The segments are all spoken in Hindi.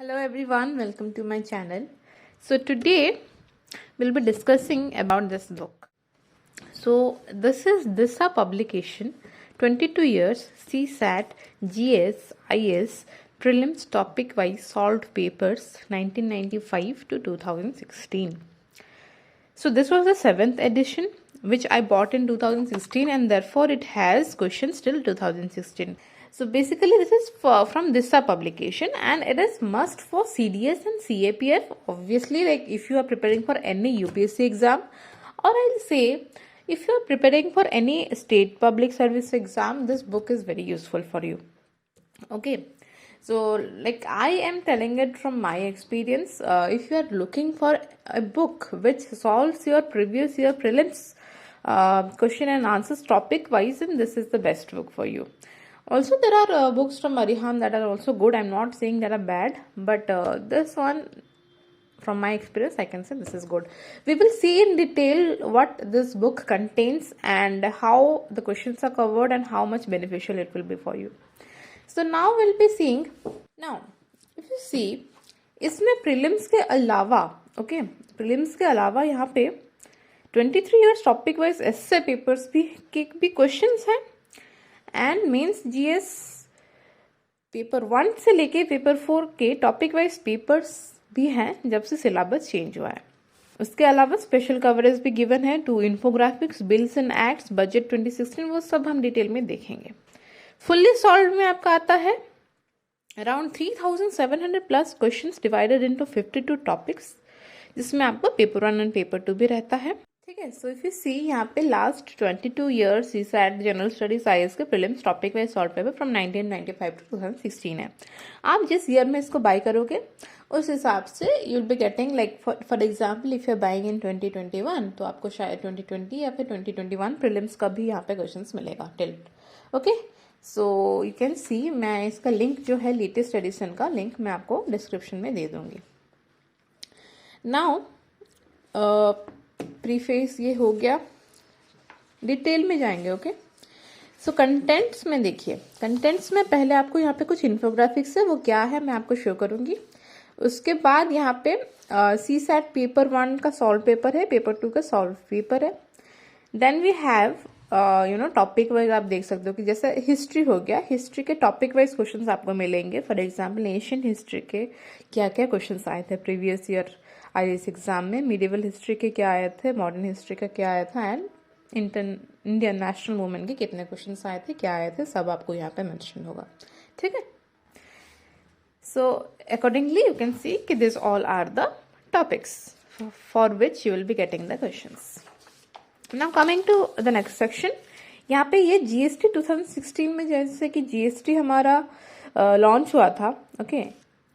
Hello everyone, welcome to my channel. So today we'll be discussing about this book. So this is DISA publication, 22 years CSAT GS IS prelims topic wise solved papers 1995 to 2016. So this was the 7th edition which I bought in 2016 and therefore it has questions till 2016. So basically this is from DISA publication and it is must for CDS and CAPF. Obviously, like if you are preparing for any UPSC exam, or I'll say if you are preparing for any state public service exam, this book is very useful for you. Okay. So like I am telling it from my experience, if you are looking for a book which solves your previous year prelims question and answers topic wise, then this is the best book for you. Also, there are books from Arihant that are also good. I'm not saying that are bad, but this one, from my experience, I can say this is good. We will see in detail what this book contains and how the questions are covered and how much beneficial it will be for you. So now we'll be seeing. Now, if you see, इसमें prelims के अलावा, okay, prelims के अलावा यहाँ पे 23 years topic wise essay papers भी questions हैं. एंड मेंस जीएस पेपर 1 से लेके पेपर 4 के टॉपिक वाइज पेपर्स भी हैं जब से सिलेबस चेंज हुआ है. उसके अलावा स्पेशल कवरेज भी गिवन है to infographics, bills and acts, budget 2016, वो सब हम डिटेल में देखेंगे. फुल्ली सॉल्व में आपका आता है around 3700 plus questions divided into 52 topics, जिसमें आपको पेपर 1 एंड पेपर 2 भी रहता है. ठीक है. सो इफ यू सी यहाँ पे last 22 years CSAT general studies IAS के prelims topic wise solve paper from 1995 to 2016 है. आप जिस ईयर में इसको बाय करोगे उस हिसाब से you will be getting like for example if you buying इन 2021 तो आपको शायद 2020 या फिर 2021 प्रीलिम्स का भी यहाँ पे क्वेश्चंस मिलेगा till. Okay. So you can सी, मैं इसका लिंक जो है लेटेस्ट एडिशन का लिंक मैं आपको डिस्क्रिप्शन में दे दूंगी. नाउ प्रीफेस ये हो गया, डिटेल में जाएंगे. ओके. सो कंटेंट्स में देखिए, कंटेंट्स में पहले आपको यहाँ पे कुछ इन्फोग्राफिक्स है, वो क्या है मैं आपको शो करूंगी. उसके बाद यहाँ पे सीसैट पेपर 1 का सॉल्व पेपर है, पेपर 2 का सॉल्व पेपर है. Then we have topic wise आप देख सकते हो कि जैसे हिस्ट्री हो गया, हिस्ट्री के टॉपिक वाइज क्वेश्चंस आपको मिलेंगे. फॉर एग्जांपल एशियन हिस्ट्री के क्या क्या क्वेश्चंस आए थे प्रीवियस ईयर आईएएस एग्जाम में, मिडिवल हिस्ट्री के क्या आए थे, मॉडर्न हिस्ट्री का क्या आया था, एंड इंडियन नेशनल मूवमेंट के कितने क्वेश्चंस आए थे, क्या आए थे, सब आपको यहाँ पे मेंशन होगा. ठीक है. So accordingly you can see कि this all are the topics for which you will be getting the questions. Now coming to the next section. यहाँ पे ये जीएसटी 2016 में जैसे कि जीएसटी हमारा लॉन्च हुआ था. ओके.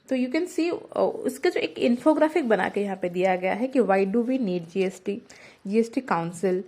तो यू कैन सी उसका जो एक इन्फोग्राफिक बना के यहाँ पे दिया गया है कि why do we need GST, GST council,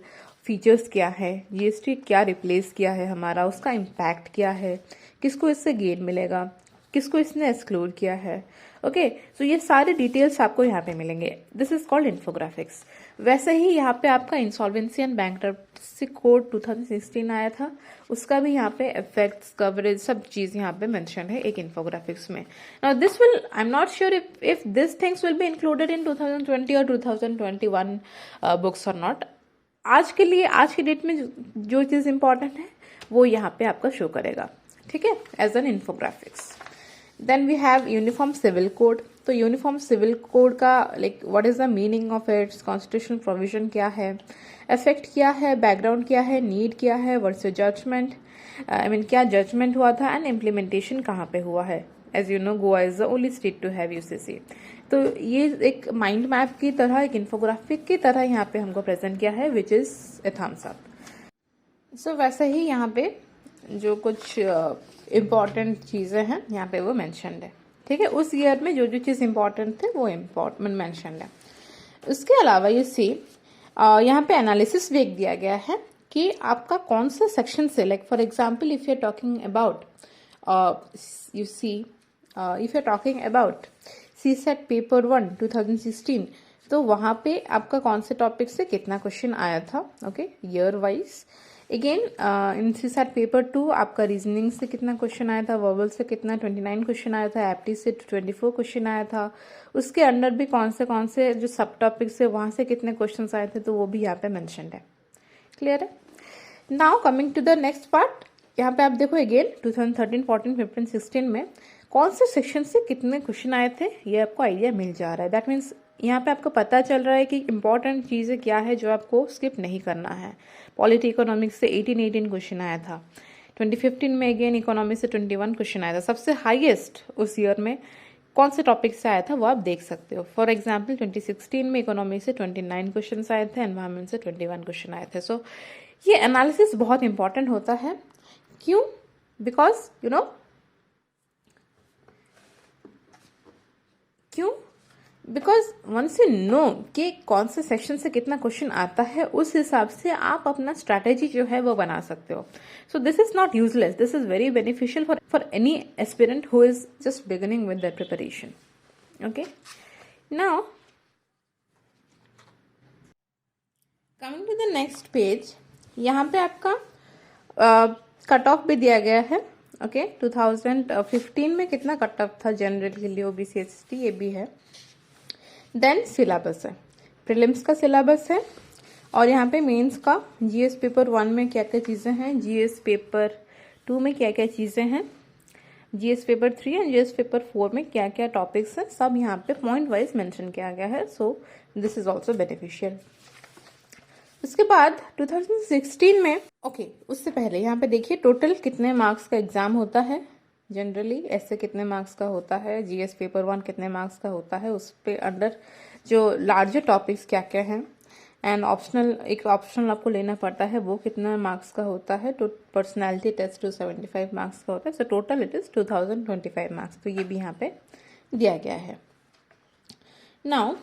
features क्या है, जीएसटी क्या रिप्लेस किया है हमारा, उसका इम्पैक्ट क्या है, किसको इससे गेन मिलेगा, किसको इसने एक्सक्लूड किया है. ओके. सो ये सारे डिटेल्स आपको यहाँ पे मिलेंगे. This is called infographics. वैसे ही यहाँ पे आपका इंसॉल्वेंसी एंड बैंक्रप्सी कोड 2016 आया था, उसका भी यहाँ पे इफेक्ट्स, कवरेज, सब चीज यहाँ पे मेंशन है एक इन्फोग्राफिक्स में. Now this will, I am not sure if this things will be included in 2020 और 2021 बुक्स और नॉट. आज के लिए, आज की डेट में जो चीज इंपॉर्टेंट है वो यहाँ पे आपका शो करेगा. ठीक है, as an infographics. Then we have uniform civil code. तो यूनिफॉर्म सिविल कोड का like what is the meaning of its, constitutional provision क्या है, इफेक्ट क्या है, बैकग्राउंड क्या है, नीड क्या है, what's your judgement, I mean क्या जजमेंट हुआ था, एंड इम्प्लीमेंटेशन कहाँ पे हुआ है. As you know Goa is the only state to have UCC. तो ये एक माइंड मैप की तरह, एक इन्फोग्राफिक की तरह यहाँ पे हमको प्रेजेंट किया है, which is a Thums Up. सो वैसे ही यहाँ पे जो कुछ इम्पॉर्टेंट चीज़ें हैं यहाँ पे वो मेंशन्ड है. ठीक है. उस ईयर में जो जो चीज़ इम्पॉर्टेंट थे वो इम्पॉर्टेंट मेंशन्ड है. उसके अलावा ये सी यहाँ पे एनालिसिस भी एक दिया गया है कि आपका कौन सा सेक्शन से, like for example if you are talking about you see if you are talking about CSAT paper 1 2016, तो वहाँ पे आपका कौन से टॉपिक से कितना क्वेश्चन आया था. Okay. Year wise again in CSAT paper 2 आपका रीजनिंग से कितना क्वेश्चन आया था, वर्बल से कितना 29 क्वेश्चन आया था, एप्टी से 24 क्वेश्चन आया था, उसके अंडर भी कौन से जो सब टॉपिक्स है वहाँ से कितने क्वेश्चन आए थे, तो वो भी यहाँ पे मैंशन है। क्लियर है। Now coming to the next part, यहाँ पे आप देखो अगेन 2013, 14, 15, 16 में कौन से सेक्शन से कितने क्वेश्चन आए थे, ये आपको आइडिया मिल जा रहा है। दैट मीन्स यहाँ पे आपको पता चल रहा है कि इंपॉर्टेंट चीज़ें क्या है जो आपको स्किप नहीं करना है। पॉलिटी इकोनॉमिक्स से 18 क्वेश्चन आया था। 2015 में अगेन इकोनॉमिक्स से 21 क्वेश्चन आया था। सबसे हाईएस्ट उस ईयर में कौन से टॉपिक से आया था वो आप देख सकते हो। फॉर एग्जाम्पल 2016 में इकोनॉमिक्स से 29 क्वेश्चन आए थे, एनवायरमेंट से 21 क्वेश्चन आए थे। सो ये एनालिसिस बहुत इंपॉर्टेंट होता है। क्यों? बिकॉज यू नो क्यों? बिकॉज वंस यू नो कि कौन से सेक्शन से कितना क्वेश्चन आता है, उस हिसाब से आप अपना स्ट्रैटेजी जो है वो बना सकते हो। So this is not useless, this is very beneficial for any aspirant who is just beginning with that preparation. Okay, now coming to the next page, यहाँ पे आपका कट ऑफ भी दिया गया है। ओके, 2015 में कितना कट ऑफ था जनरल के लिए, ओबीसी एसटी, ये भी है। देन सिलेबस है, प्रीलिम्स का सिलेबस है, और यहाँ पे मेंस का जीएस पेपर 1 में क्या क्या चीज़ें हैं, जीएस पेपर 2 में क्या क्या चीज़ें हैं, GS paper 3 and GS paper 4 में क्या क्या टॉपिक्स हैं, सब यहाँ पे पॉइंट वाइज मेंशन किया गया है। So this is also beneficial. उसके बाद 2016 में उससे पहले यहाँ पे देखिए टोटल कितने मार्क्स का एग्जाम होता है। जनरली ऐसे कितने मार्क्स का होता है, जीएस पेपर 1 कितने मार्क्स का होता है, उस पे अंडर जो लार्जर टॉपिक्स क्या क्या हैं, एंड एक ऑप्शनल आपको लेना पड़ता है, वो कितना मार्क्स का होता है। तो पर्सनैलिटी टेस्ट 275 मार्क्स का होता है। So total it is 2025 marks. तो ये भी यहाँ पे दिया गया है। Now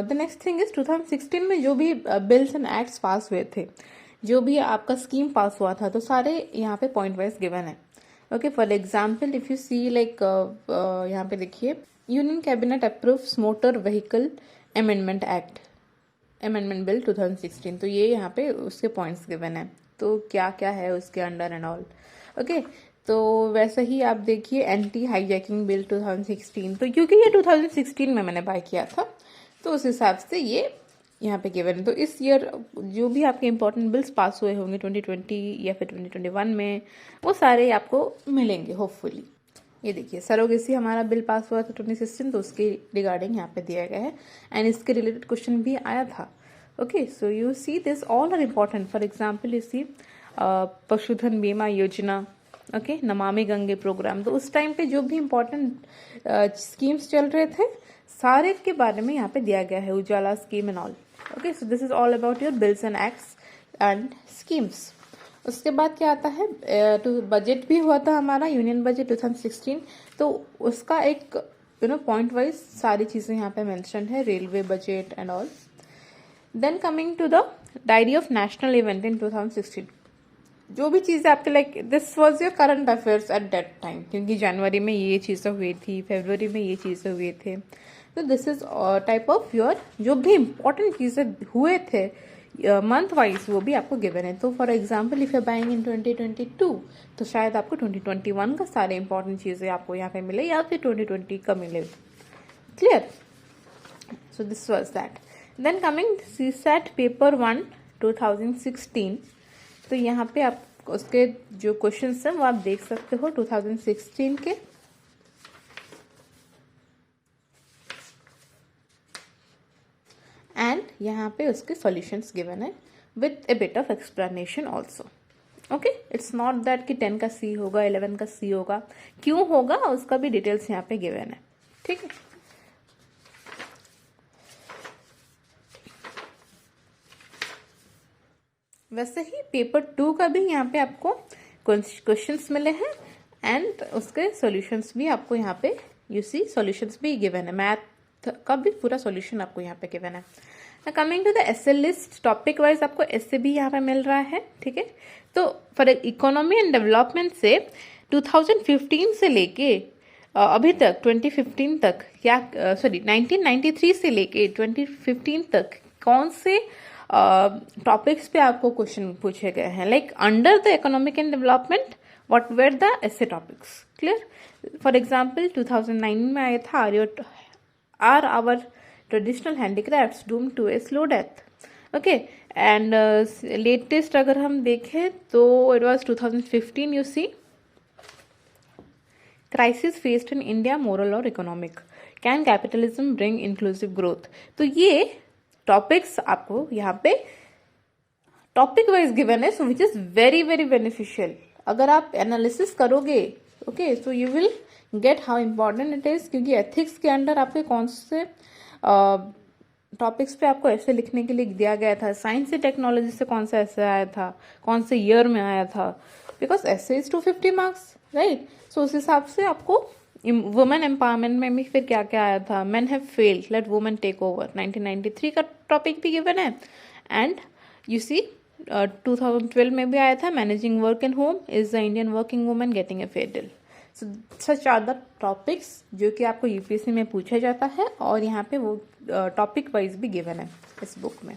the next thing is 2016 में जो भी बिल्स एंड एक्ट्स पास हुए थे, जो भी आपका स्कीम पास हुआ था, तो सारे यहाँ पे पॉइंट वाइज गिवन है। Okay, for example if you see like यहाँ पे देखिए, union cabinet approves motor vehicle amendment act, amendment bill 2016, तो ये यहाँ पे उसके पॉइंट्स गिवन है, तो क्या क्या है उसके अंडर एंड ऑल। ओके, तो वैसे ही आप देखिए एंटी हाईजैकिंग बिल 2016, तो क्योंकि ये 2016 में मैंने बाय किया था, तो उस हिसाब से ये यहाँ पे गिवन है। तो इस ईयर जो भी आपके इंपॉर्टेंट बिल्स पास हुए होंगे 2020 या फिर 2021 में, वो सारे आपको मिलेंगे होपफुली। ये देखिए सरोगेसी हमारा बिल पास हुआ था 2016, तो उसके रिगार्डिंग यहाँ पे दिया गया है, एंड इसके रिलेटेड क्वेश्चन भी आया था। Okay, so you see this all are important. For example you see पशुधन बीमा योजना, ओके, नमामि गंगे प्रोग्राम, तो उस टाइम पे जो भी इम्पोर्टेंट स्कीम्स चल रहे थे, सारे के बारे में यहाँ पे दिया गया है, Ujala scheme and all. Okay, so this is all about your bills and acts and schemes. उसके बाद क्या आता है, बजट भी हुआ था हमारा, यूनियन बजट 2016, तो उसका एक पॉइंट वाइज सारी चीज़ें यहाँ पे मेंशन है, railway budget and all. Then coming to the diary of national event in 2016, जो भी चीज़ें आपके like this was your current affairs at that time, क्योंकि जनवरी में ये चीज़ें हुई थी, फरवरी में ये चीज़ें हुए थे, तो this is type of your जो भी इम्पोर्टेंट चीज़ें हुए थे मंथ वाइज, वो भी आपको गिवन है। तो for example if you buying इन 2022, तो शायद आपको 2021 का सारे इंपॉर्टेंट चीज़ें आपको यहाँ पे मिले, या फिर 2020 का मिले। Clear? So this was that. Then coming CSAT paper 1 2016, तो यहाँ पे आप उसके जो क्वेश्चंस हैं वो आप देख सकते हो 2016 के। एंड यहाँ पे उसके सॉल्यूशंस गिवन है with A bit of explanation also. Okay, it's not that कि 10 का सी होगा, 11 का सी होगा, क्यों होगा उसका भी डिटेल्स यहाँ पे गिवन है। ठीक है, वैसे ही पेपर 2 का भी यहाँ पे आपको क्वेश्चंस मिले हैं, एंड उसके सॉल्यूशंस भी आपको यहाँ पे यू सी सॉल्यूशंस भी गिवन है, मैथ का भी पूरा सॉल्यूशन आपको यहाँ पे गिवन है। Coming to the essay list, topic wise आपको एसे भी यहाँ पे मिल रहा है। ठीक है, तो फॉर इकोनॉमी एंड डेवलपमेंट से 2015 से लेके अभी तक 2015 तक, या 1993 से लेके 2015 तक कौन से टॉपिक्स पे आपको क्वेश्चन पूछे गए हैं, like under the economic and development what were the ऐसे टॉपिक्स। क्लियर। फॉर एग्जाम्पल 2009 में आया था are our traditional handicrafts doomed to a slow death. Okay, and latest अगर हम देखें तो it was 2015, you see crisis faced in India moral और economic, can capitalism bring inclusive growth. तो ये टॉपिक्स आपको यहाँ पे टॉपिक वाइज गिवन है, so which is very very beneficial. अगर आप एनालिसिस करोगे, okay, so you will get how important it is, क्योंकि एथिक्स के अंडर आपके कौन से टॉपिक्स पे आपको ऐसे लिखने के लिए दिया गया था, साइंस एंड टेक्नोलॉजी से कौन सा ऐसे आया था, कौन से ईयर में आया था, बिकॉज ऐसे इज 250 मार्क्स, राइट। सो उस हिसाब से आपको वुमेन एम्पावरमेंट में भी फिर क्या क्या आया था, men have failed let women take over, 1993 का टॉपिक भी गिवन है। एंड यू सी 2012 में भी आया था, managing work and home, is the Indian working women getting a fair deal. So such are the topics जो कि आपको यूपीएससी में पूछा जाता है, और यहाँ पे वो टॉपिक वाइज भी गिवन है इस बुक में।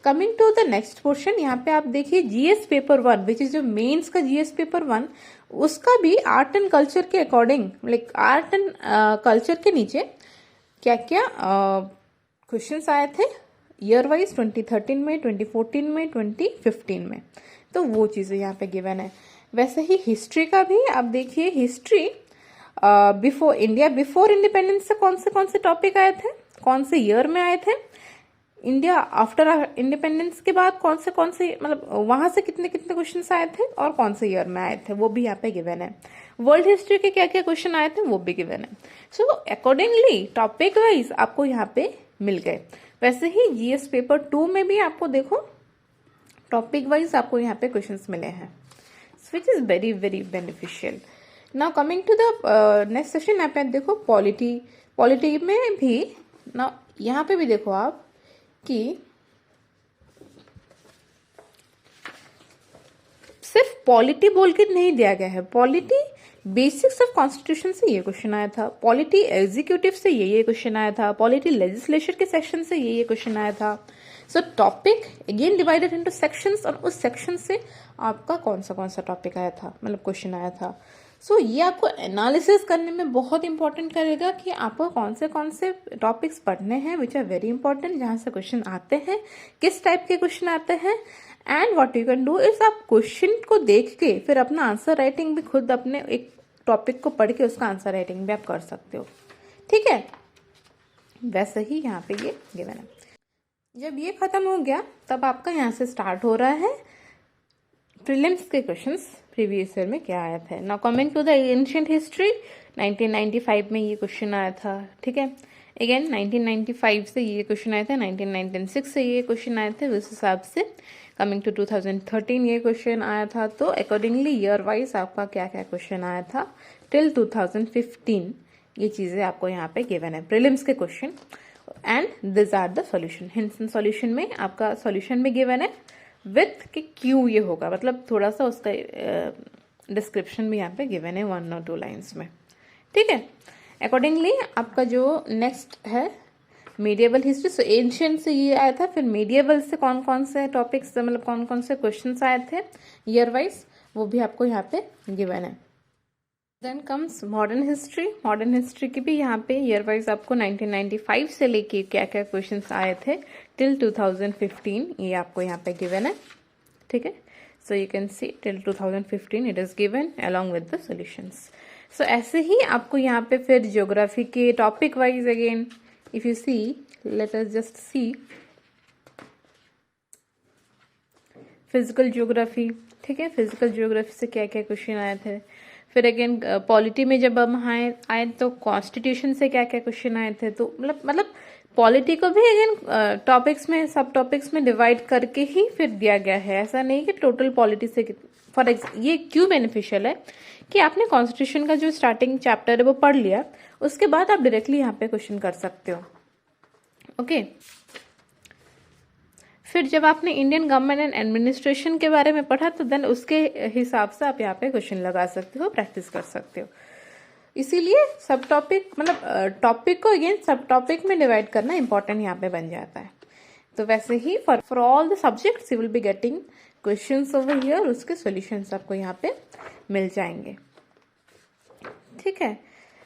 Coming to the next portion, यहाँ पे आप देखिए जीएस पेपर 1 विच इज जो मेंस का जीएस पेपर 1, उसका भी आर्ट एंड कल्चर के according, like art and culture के नीचे क्या क्या क्वेश्चंस आए थे ईयर वाइज 2013 में, 2014 में, 2015 में, तो वो चीजें यहाँ पे गिवन है। वैसे ही हिस्ट्री का भी आप देखिए, history before India, before independence से कौन से टॉपिक आए थे, कौन से ईयर में आए थे, इंडिया आफ्टर इंडिपेंडेंस के बाद कौन से मतलब वहां से कितने कितने क्वेश्चन आए थे और कौन से ईयर में आए थे, वो भी यहाँ पे गिवन है। वर्ल्ड हिस्ट्री के क्या क्या क्वेश्चन आए थे वो भी गिवन है। सो अकॉर्डिंगली टॉपिक वाइज आपको यहाँ पे मिल गए। वैसे ही जीएस पेपर 2 में भी आपको देखो टॉपिक वाइज आपको यहाँ पे क्वेश्चंस मिले हैं, which is very very beneficial. Now coming to the next session, यहाँ पे देखो पॉलिटी में भी ना, यहाँ पे भी देखो आप कि सिर्फ पॉलिटी बोल के नहीं दिया गया है, पॉलिटी बेसिक्स ऑफ कॉन्स्टिट्यूशन से ये क्वेश्चन आया था, पॉलिटी एग्जीक्यूटिव से ये क्वेश्चन आया था, पॉलिटी लेजिस्लेचर के सेक्शन से ये क्वेश्चन आया था। सो topic again divided into sections, और उस सेक्शन से आपका कौन सा टॉपिक आया था, मतलब क्वेश्चन आया था। सो ये आपको एनालिसिस करने में बहुत इंपॉर्टेंट करेगा कि आपको कौन से टॉपिक्स पढ़ने हैं विच आर वेरी इंपॉर्टेंट, जहां से क्वेश्चन आते हैं, किस टाइप के क्वेश्चन आते हैं। And what you can do is आप क्वेश्चन को देख के फिर अपना आंसर राइटिंग भी खुद अपने एक टॉपिक को पढ़ के उसका आंसर राइटिंग भी आप कर सकते हो, ठीक है। वैसे ही यहाँ पे ये गिवन है। जब ये खत्म हो गया तब आपका यहाँ से स्टार्ट हो रहा है प्रीलिम्स के क्वेश्चंस, प्रीवियस ईयर में क्या आया था। Now coming to the ancient history, 1995 में ये क्वेश्चन आया था, ठीक है। अगेन 1995 से ये क्वेश्चन आए थे, 1996 से ये क्वेश्चन आए थे, उस हिसाब से कमिंग टू 2013 ये क्वेश्चन आया था। तो अकॉर्डिंगली ईयर वाइज आपका क्या क्या क्वेश्चन आया था टिल 2015, ये चीजें आपको यहाँ पे गिवन है प्रीलिम्स के question, and this are the solution. Hints and solution में आपका सॉल्यूशन भी गिवन है विथ कि क्यों ये होगा, मतलब थोड़ा सा उसका डिस्क्रिप्शन भी यहाँ पे गिवन है 1 और 2 लाइन्स में, ठीक है। अकॉर्डिंगली आपका जो नेक्स्ट है मीडिएवल हिस्ट्री, सो एंशिएंट से ये आया था, फिर मीडिएवल से कौन से टॉपिक्स, मतलब कौन से क्वेश्चंस आए थे ईयर वाइज, वो भी आपको यहाँ पे गिवन है। Then comes modern history, modern history की भी यहाँ पे ईयर वाइज आपको 1995 से लेके क्या क्या क्वेश्चंस आए थे टिल 2015, ये आपको यहाँ पे गिवन है, ठीक है। So you can see till 2015 it is given along with the solutions. सो ऐसे ही आपको यहाँ पे फिर ज्योग्राफी के topic wise again if you see, let us just see physical geography, ठीक है। फिजिकल ज्योग्राफी से क्या क्या क्वेश्चन आए थे, फिर अगेन पॉलिटी में जब हम आए तो कॉन्स्टिट्यूशन से क्या क्या क्वेश्चन आए थे। तो मतलब पॉलिटी को भी अगेन टॉपिक्स में, सब टॉपिक्स में डिवाइड करके ही फिर दिया गया है, ऐसा नहीं कि टोटल पॉलिटी से। फॉर ये क्यों बेनिफिशियल है कि आपने कॉन्स्टिट्यूशन का जो स्टार्टिंग चैप्टर है वो पढ़ लिया, उसके बाद आप डायरेक्टली यहाँ पे क्वेश्चन कर सकते हो, ओके। फिर जब आपने इंडियन गवर्नमेंट एंड एडमिनिस्ट्रेशन के बारे में पढ़ा तो देन उसके हिसाब से आप यहाँ पे क्वेश्चन लगा सकते हो, प्रैक्टिस कर सकते हो। इसीलिए सब टॉपिक, मतलब टॉपिक को अगेन सब टॉपिक में डिवाइड करना इंपॉर्टेंट यहाँ पे बन जाता है। तो वैसे ही for all the subjects you will be getting questions over here, उसके सॉल्यूशंस आपको यहाँ पे मिल जाएंगे, ठीक है।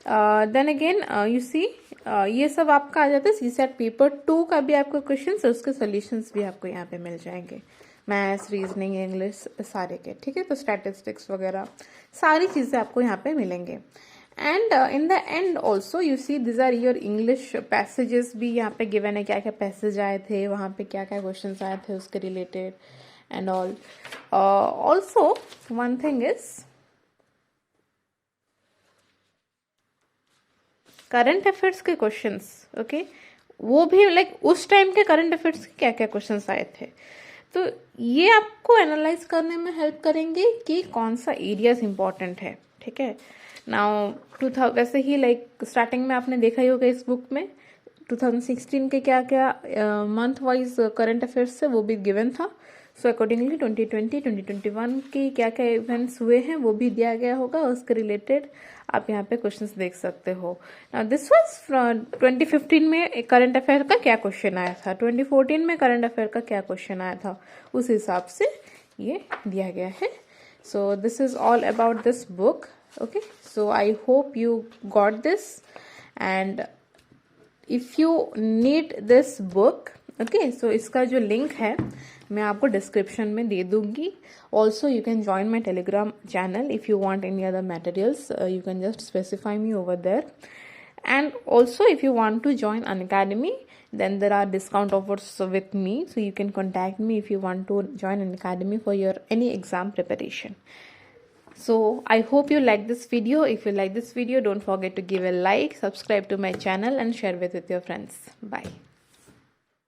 देन अगेन यू सी ये सब आपका आ जाता है सीसैट पेपर 2 का भी आपको क्वेश्चंस, उसके सॉल्यूशंस भी आपको यहाँ पे मिल जाएंगे, मैथ्स, रीजनिंग, इंग्लिश सारे के, ठीक है। तो स्टैटिस्टिक्स वगैरह सारी चीज़ें आपको यहाँ पे मिलेंगे। And in the end also you see this are your English passages भी यहाँ पे गिवन है, क्या क्या पैसेज आए थे, वहाँ पे क्या क्या क्वेश्चन आए थे उसके related and all. Also one thing is current affairs के क्वेश्चंस, ओके, वो भी लाइक उस टाइम के करंट अफेयर्स के क्या क्या क्वेश्चंस आए थे, तो ये आपको एनालाइज करने में हेल्प करेंगे कि कौन सा एरियाज इंपॉर्टेंट है, ठीक है। नाउ 2000 वैसे ही लाइक स्टार्टिंग में आपने देखा ही होगा इस बुक में 2016 के क्या क्या मंथ वाइज करंट अफेयर्स से वो भी गिवन था। सो अकॉर्डिंगली 2020 2021 के क्या क्या इवेंट्स हुए हैं वो भी दिया गया होगा, उसके रिलेटेड आप यहाँ पे क्वेश्चंस देख सकते हो। दिस वाज 2015 में करंट अफेयर का क्या क्वेश्चन आया था, 2014 में करंट अफेयर का क्या क्वेश्चन आया था, उस हिसाब से ये दिया गया है। So this is all about this book, okay. So I hope you got this and if you need this book, okay, so इसका जो लिंक है मैं आपको डिस्क्रिप्शन में दे दूंगी। Also you can join my Telegram channel if you want any other materials, you can just specify me over there. And also if you want to join Unacademy, then there are discount offers with me, so you can contact me if you want to join Unacademy for your any exam preparation. So I hope you like this video. If you like this video, don't forget to give a like, subscribe to my channel and share with your friends. Bye.